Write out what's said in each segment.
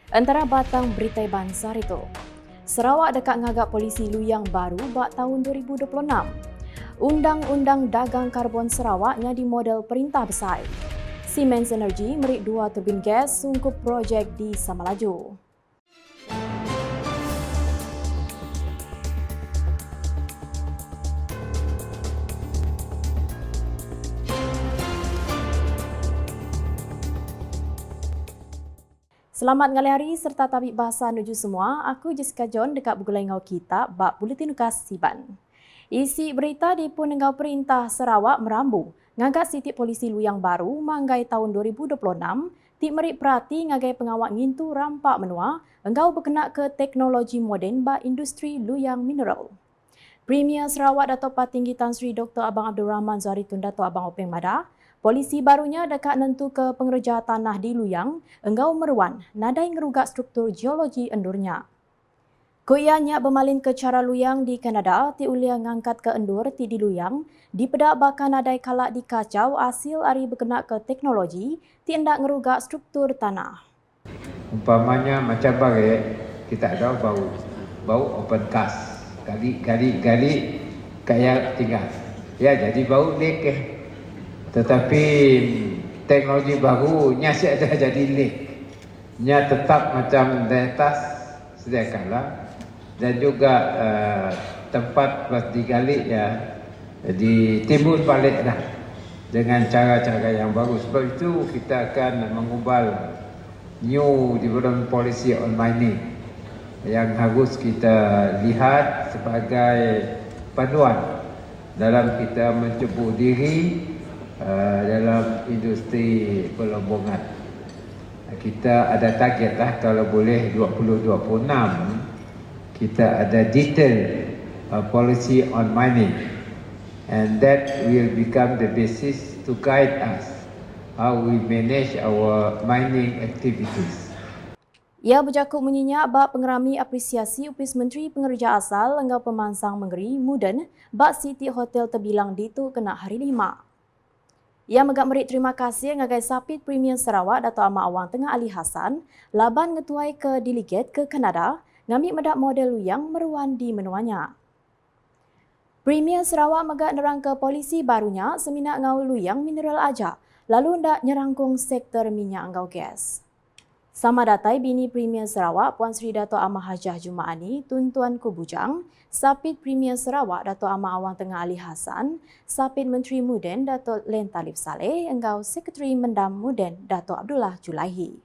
Antara batang berita bangsa itu, Sarawak dekat ngagak polisi luyang baru bak tahun 2026. Undang-Undang Dagang Karbon Sarawak nyadi model perintah besar. Siemens Energy merik 2 turbin gas sungkup projek di Samalaju. Selamat ngali hari serta tabik bahasa nuju semua. Aku Jessica John dekat Bugulai Ngau Kita bak Buletin Ukas Siban. Isi berita di Punengau Perintah Sarawak merambu ngagak sitik polisi luyang baru manggai tahun 2026 ti merik perhati ngagai pengawak ngintu rampak menua engkau berkenak ke teknologi moden ba industri luyang mineral. Premier Sarawak Dato' Patinggi Tan Sri Dr. Abang Abdul Rahman Zaritun Dato' Abang Openg Madah, polisi barunya dekat nentu ke pengerja tanah di Luyang, enggau meruan nadai ngerugak struktur geologi endurnya. Kuianya bermalin ke cara Luyang di Kanada, ti ulia ngangkat ke endur ti di Luyang, di pedak bahkan nadai kalak di kacau hasil ari berkenak ke teknologi, ti hendak ngerugak struktur tanah. Umpamanya macam bagai kita ada bau open cast, gali kayak tinggal ya jadi bau lek tetapi teknologi baru nya si ada jadi lek nya tetap macam di atas sedia kala dan juga tempat buat digali ya ditimbun balik dah dengan cara-cara yang baru. Sebab itu kita akan mengubah new development policy on mining yang harus kita lihat sebagai panduan dalam kita mencebur diri dalam industri pelombongan. Kita ada target lah kalau boleh 2026 kita ada detail policy on mining and that will become the basis to guide us how we manage our mining activities. Ia berjakut menyenyak bak pengerami apresiasi Upis Menteri Pengerja Asal Lenggau Pemansang Menggeri Muden bak City Hotel terbilang ditu kena hari 5. Ia megak merik terima kasih ngagai Sapit Premier Sarawak Dato' Ahmad Awang Tengah Ali Hassan laban ngetuai ke delegat ke Kanada ngambil medak model luyang meruan di menuanya. Premier Sarawak megak nerang ke polisi barunya seminat ngau luyang mineral aja lalu ndak nyerangkung sektor minyak ngau gas. Sama datai bini Premier Sarawak Puan Sri Dato' Ahmad Hajah Jumaani Tuntuan Kubujang, Sapit Premier Sarawak Dato' Ahmad Awang Tengah Ali Hassan, Sapit Menteri Muden Dato' Len Talib Saleh, engkau Sekretari Mendam Muden Dato' Abdullah Julaihi.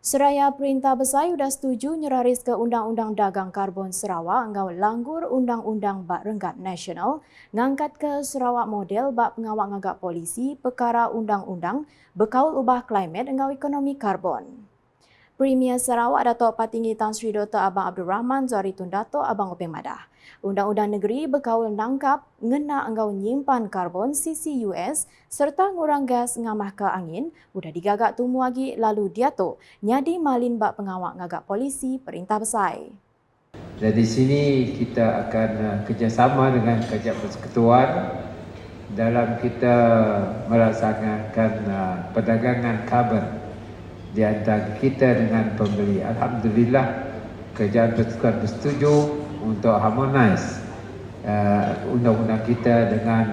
Seraya Perintah Besar sudah setuju nyeraris ke Undang-Undang Dagang Karbon Sarawak engkau langgur Undang-Undang Bak Renggat Nasional ngangkat ke Sarawak model bak pengawak ngagak polisi perkara Undang-Undang berkaul ubah klimat engkau ekonomi karbon. Premier Sarawak Dato' Patinggi Tan Sri Dr. Abang Abdul Rahman Zaritun Dato' Abang Openg Madah. Undang-undang negeri berkaul nangkap ngena engkau nyimpan karbon CCUS serta ngurang gas ngamah ke angin udah digagak tumu lagi lalu dia tu nyadi malin bak pengawak ngagak polisi perintah besar. Dari sini kita akan kerjasama dengan Kajab Persekutuan dalam kita melaksanakan perdagangan karbon di antara kita dengan pembeli. Alhamdulillah Kerajaan Persekutuan bersetuju untuk harmonise undang-undang kita dengan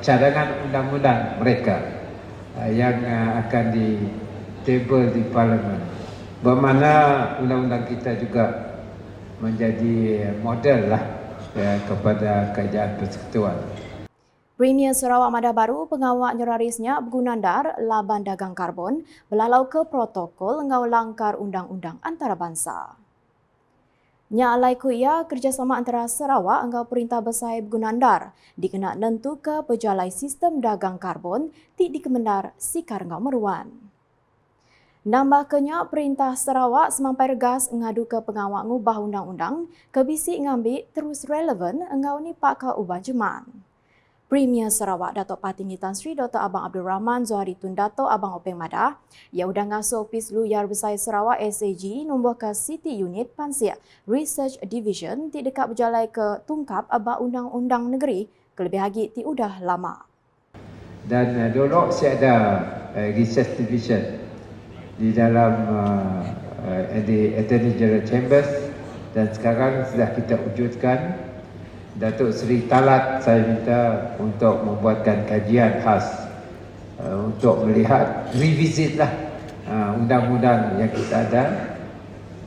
cadangan undang-undang mereka yang akan ditebel di Parlimen. Bermakna undang-undang kita juga menjadi model lah kepada Kerajaan Persekutuan. Premier Sarawak Madah Baru pengawak nyerarisnya bergunandar laban dagang karbon belalau ke protokol engkau langkar undang-undang antarabangsa. Nya alai kuya kerjasama antara Sarawak engkau Perintah Besar bergunandar dikena nentu ke pejalai sistem dagang karbon ti dikemendar sikar engkau meruan. Nambah kenyak Perintah Sarawak semampai regas ngadu ke pengawak ngubah undang-undang kebisi ngambil terus relevan engkau ni pak ke ubah jeman. Premier Sarawak Dato' Patinggi Tan Sri Dr. Abang Abdul Rahman Zaritun Dato' Abang Openg Madah, ia udah ngasuh Opis Luyar Besar Sarawak SAG nombor ke City Unit Pansia Research Division ti dekat berjalai ke tungkap abah undang-undang negeri kelebih lagi ti udah lama. Dan dulu saya ada Research Division di dalam di Attorney General Chambers, dan sekarang sudah kita wujudkan. Datuk Seri Talat saya minta untuk membuatkan kajian khas untuk melihat revisit lah undang-undang yang kita ada,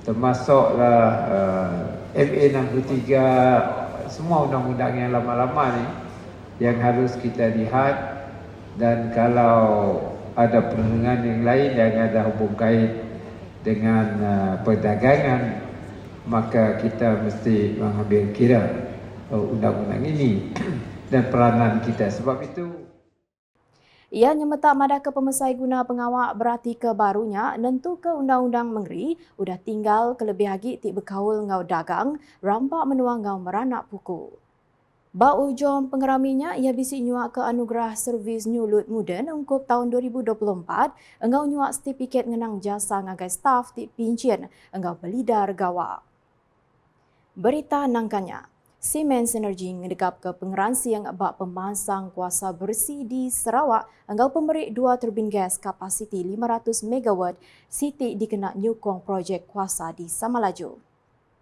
termasuklah MA 63, semua undang-undang yang lama-lama ni yang harus kita lihat. Dan kalau ada perundingan yang lain yang ada hubung kait dengan perdagangan, maka kita mesti mengambil kira undang-undang ini dan peranan kita. Sebab itu ia nyemetak madaka pemesai guna pengawak berarti ke barunya nentu ke undang-undang mengeri udah tinggal kelebih lagi tik berkaul ngau dagang rampak menuang ngau meranak puku. Ba ujung pengeraminya ia bisi nyuak ke anugerah servis nyulut muden ungkup tahun 2024 engau nyuak sertifikat ngenang jasa ngagai staf tik pincin engau belidar gawa. Berita nangkanya, Siemens Energy ngedegap ke pengeransi yang bak pemansang kuasa bersih di Sarawak engau pemberi 2 turbin gas kapasiti 500 MW siti dikena nyukong projek kuasa di Samalaju.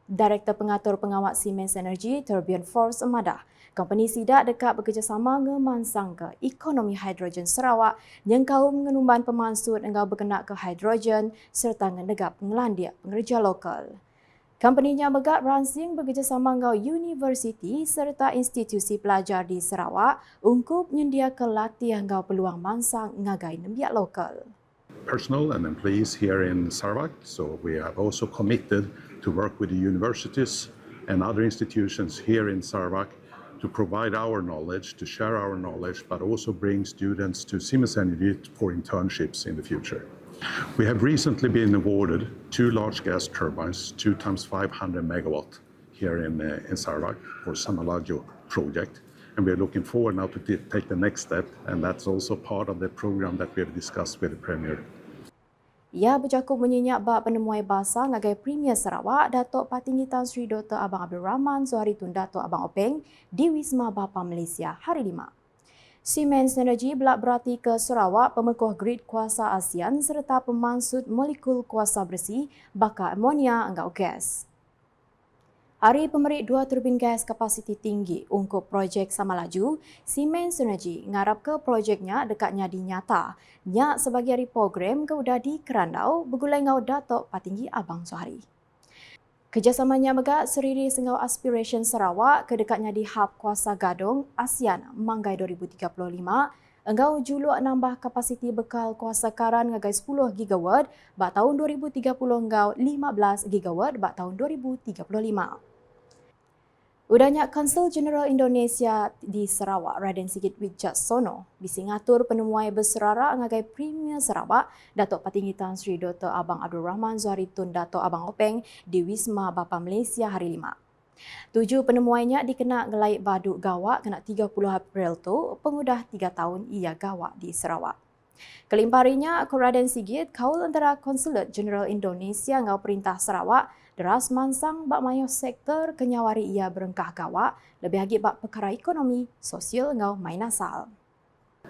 Direktur Pengatur Pengawat Siemens Energy, Terbian Force Amadah, company sidak dekat bekerjasama ngemansang ke ekonomi hidrogen Sarawak yang kaum mengenumban pemansut engau berkenak ke hidrogen serta ngedegap pengelandia pengerja lokal. Company-nya begat ransing bekerjasama dengan universiti serta institusi pelajar di Sarawak untuk menyediakan latihan dengan peluang mansang ngagai nembiak lokal. Personnel and employees here in Sarawak, so we have also committed to work with the universities and other institutions here in Sarawak to provide our knowledge, to share our knowledge, but also bring students to Siemens Energy for internships in the future. We have recently been awarded 2 large gas turbines, 2 times 500 megawatt here in Sarawak for Samalaju project. And we're looking forward now to take the next step, and that's also part of the program that we have discussed with the Premier. Ia bercakup menyenyak bab penemuai bahasa ngagai Premier Sarawak, Datuk Patinggi Tan Sri Dr. Abang Abdul Rahman Zuhari Tun Datuk Abang Openg di Wisma Bapa Malaysia hari 5. Siemens Energy belak berarti ke Sarawak pemekoh grid kuasa ASEAN serta pemansut molekul kuasa bersih bakar amonia engau gas. Hari pemberi 2 turbin gas kapasiti tinggi ungkup projek Samalaju, Siemens Energy ngarap ke projeknya dekatnya dinyata. Nyak sebagai hari program ke udah di Kerandau bergulai ngau Datuk Patinggi Abang Zuhari. Kerjasamanya megak seriri sengau aspiration Sarawak kedekatnya di hub kuasa gadung ASEAN Manggai 2035 engau juluk nambah kapasiti bekal kuasa karan ngagai 10 gigawatt bak tahun 2030 engau 15 gigawatt bak tahun 2035. Udahnya Konsul Jeneral Indonesia di Sarawak, Raden Sigit Wijaksono, bisi ngatur penemuai berserara ngagai Premier Sarawak, Datuk Patinggi Tan Sri Dr. Abang Abdul Rahman Zuhari Tun Datuk Abang Openg di Wisma Bapa Malaysia hari 5. 7 penemuainya dikena ngelaik baduk gawak kena 30 April tu, pengudah 3 tahun ia gawak di Sarawak. Kelimparinya, Raden Sigit kaul antara Konsulat Jeneral Indonesia ngau Perintah Sarawak deras mansang bak mayo sektor kenyawari ia berengkah gawak lebih lagi bak perkara ekonomi, sosial ngau main asal.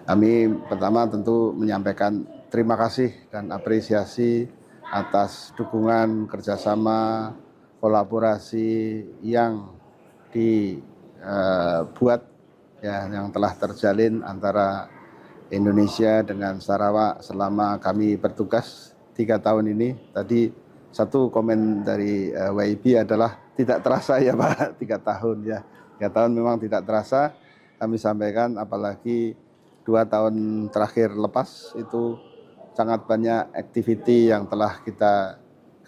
Kami pertama tentu menyampaikan terima kasih dan apresiasi atas dukungan kerjasama kolaborasi yang dibuat yang telah terjalin antara Indonesia dengan Sarawak selama kami bertugas 3 tahun ini. Tadi satu komen dari WIB adalah tidak terasa ya Pak, 3 tahun ya. 3 tahun memang tidak terasa. Kami sampaikan apalagi 2 tahun terakhir lepas itu sangat banyak aktiviti yang telah kita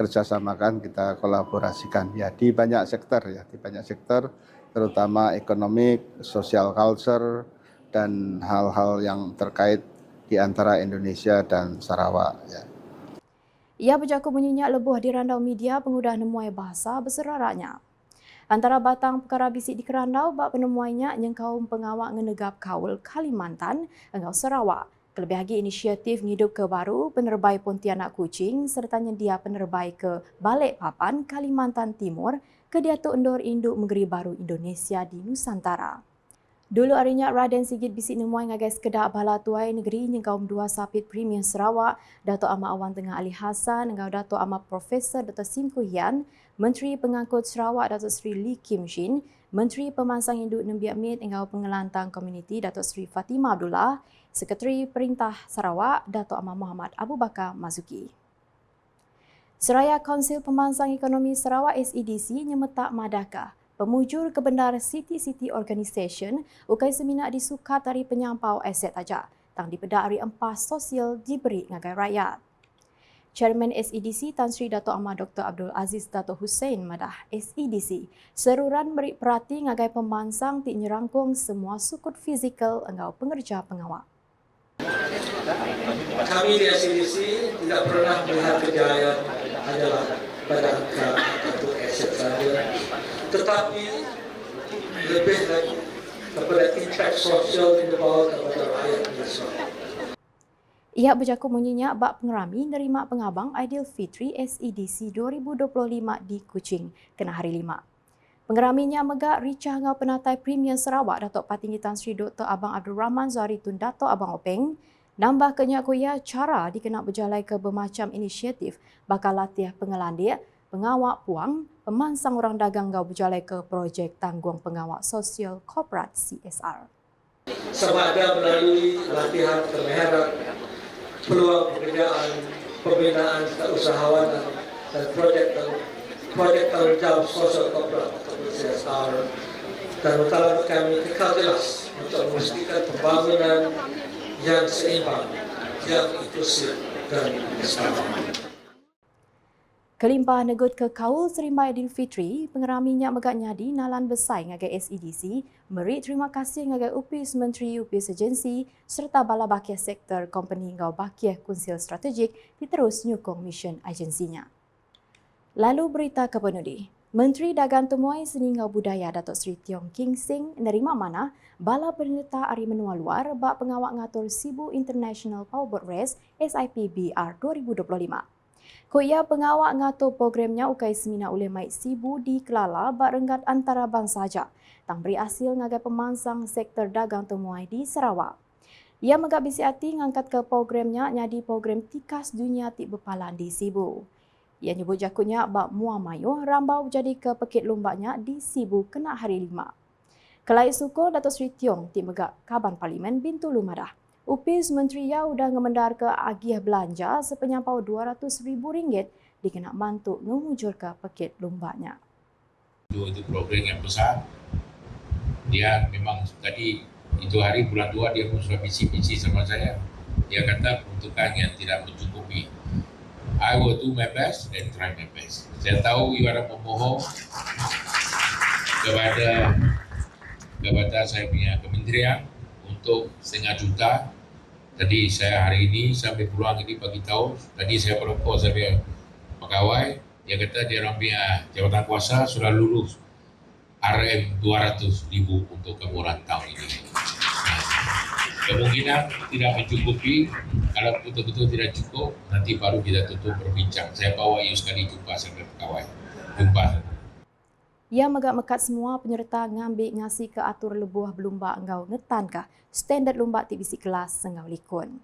kerjasamakan, kita kolaborasikan ya di banyak sektor ya, di banyak sektor terutama ekonomi, social culture dan hal-hal yang terkait di antara Indonesia dan Sarawak ya. Ia bercakup menyenyak lebuh di randau media pengudah nemuai bahasa berseraraknya. Antara batang perkara bisik di Kerandau bak penemuainya yang kaum pengawak ngenegap kaul Kalimantan engau Sarawak. Kelebih lagi inisiatif ngidup ke baru penerbai Pontianak Kuching serta nyedia penerbai ke Balikpapan Kalimantan Timur ke Datuk Endor Induk Negeri Baru Indonesia di Nusantara. Dulu harinya Raden Sigit bisik nemuai ngagai sekedar bala tuai negeri nyengkaum dua sapit Premier Sarawak, Dato' Ahmad Awan Tengah Ali Hassan dengan Dato' Ahmad Profesor Dr. Sim Koo Hian, Menteri Pengangkut Sarawak Dato' Sri Lee Kim Shin, Menteri Pemansang Induk Nembiak Mit dengan Pengelantang Komuniti Dato' Sri Fatimah Abdullah, Sekretari Perintah Sarawak Dato' Ahmad Muhammad Abu Bakar Mazuki. Seraya Konsil Pemansang Ekonomi Sarawak SEDC nyemetak madaka pemujur kebendar City Organisation ukai seminar di Sukatari Penyampau Aset Aja tang dipedak hari empas sosial diberi ngagai rakyat. Chairman SEDC Tan Sri Dato' Ahmad Dr. Abdul Aziz Dato' Hussein madah SEDC seruran beri perhati ngagai pemansang ti nyerangkung semua sukut fizikal engau pengerja pengawal. Kami di SEDC tidak pernah melihat kejayaan adalah pada angka atau aset saja, tetapi lebih lagi kepada impact sosial yang dibawa kepada rakyat Malaysia. Ia berjaku munyinya bak pengerami nerima pengabang Aidilfitri SEDC 2025 di Kuching kena hari 5. Pengeraminya megak Ricah ngau penatai Premier Sarawak Datuk Patinggi Tan Sri Dr. Abang Abdul Rahman Zaritun Dato' Abang Openg nambah kenyak kuya cara dikenak berjalai ke bermacam inisiatif bakal latih pengelandia, pengawak puang, pemansang orang dagang ngau berjalai ke projek tanggung pengawak sosial korporat CSR. Sama ada melalui latihan kemahiran, peluang pekerjaan, pembinaan keusahawanan dan projek tanggung jawab sosial korporat atau CSR, dan utama kami kekal jelas untuk memastikan pembangunan yang seimbang, yang inklusif dan bersama. Kelimpah negut ke kaul Serima Aidilfitri, pengeraminya megak nyadi nalan besai ngagai SEDC, meri terima kasih ngagai Upis Menteri Upis Agensi serta bala bakiah sektor company ngau bakiah kunsil strategik diterus nyukung mission agensinya. Lalu berita ke penudi. Menteri Dagang Temuai Seni ngau Budaya Datuk Seri Tiong King Sing nerima mana bala penyerta hari menua luar bak pengawak ngatur Sibu International Powerboat Race SIPBR 2025. Kuya pengawak ngatur programnya ukai seminar oleh Maik Sibu di Kelala bak renggat antarabangsa saja tang beri hasil ngagai pemansang sektor dagang temuai di Sarawak. Ia megak bisi hati ngangkat ke programnya nyadi program Tikas Dunia Tik Bepalan di Sibu. Ia nyebut jakunya bak Muamayo rambau jadi ke pekit lombaknya di Sibu kena hari 5. Kelai suku Datuk Seri Tiong ti megak Kaban Parlimen Bintulu Madah. Upis Menteri Yau dah ngemendar ke agiah belanja sepenyampau RM200,000 dikena mantuk ngumujur ke pekit lombaknya. Itu program yang besar. Dia memang tadi itu hari bulan 2 dia pun sudah bisi-bisi sama saya. Dia kata peruntukan yang tidak mencukupi. I will do my best and try my best. Saya tahu you ada memohon kepada saya punya kementerian untuk 500 juta. Tadi saya hari ini sampai peluang ini bagi tahu. Tadi saya propose saya pegawai. Dia kata dia orang punya jabatan kuasa sudah lulus RM200,000 untuk kemuran tahun ini. Kemungkinan tidak mencukupi. Kalau betul-betul tidak cukup, nanti baru kita tutup berbincang. Saya bawa you sekali jumpa sampai pegawai. Jumpa. Ia megak-mekat semua penyerta ngambil ngasih ke atur lebuh berlumba engau ngetankah standard lomba TBC kelas engau likun.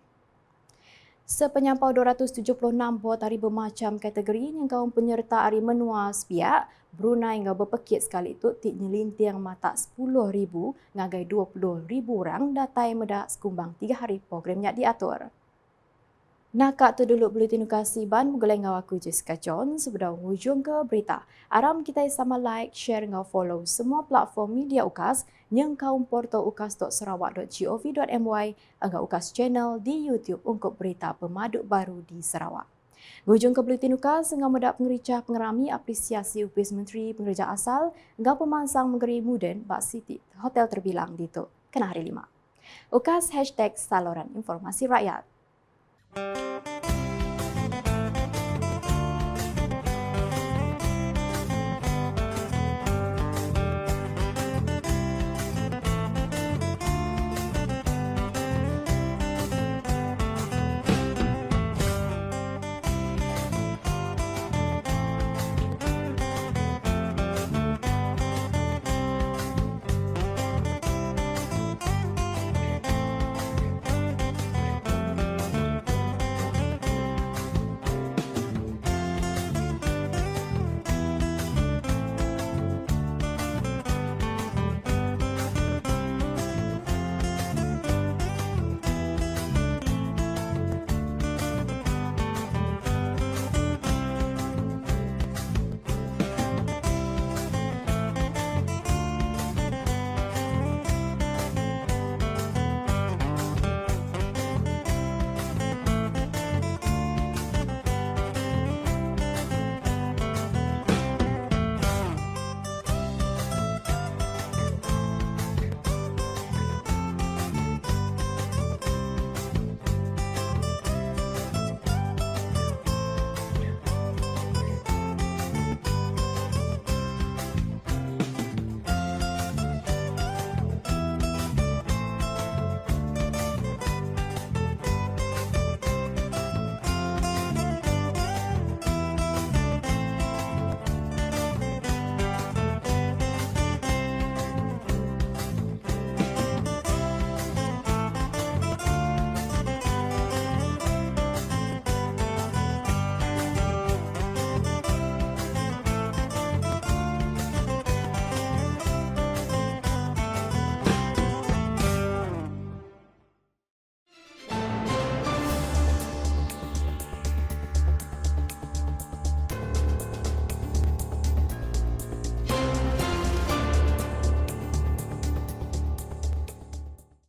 Sepenyampau 276 buat hari bermacam kategori yang kaum penyerta hari menua sepiak, Brunei ngau berpekit sekali itu tik nyelintiang mata 10,000 ngagai 20,000 orang datai medak sekumbang 3 hari programnya diatur. Nakak tu dulu Buletin Ukasi Ban menggulai ngau aku Jessica John sebelum hujung ke berita. Aram kita sama like, share ngau follow semua platform media Ukas yang kaum portal ukas.sarawak.gov.my engau Ukas channel di YouTube untuk berita pemaduk baru di Sarawak. Hujung ke Buletin Ukas engau mendak pengericah pengerami apresiasi Upis Menteri Pengerja Asal engau pemansang menggeri muden bak City Hotel terbilang di tu kena hari 5. Ukas #saluran informasi rakyat.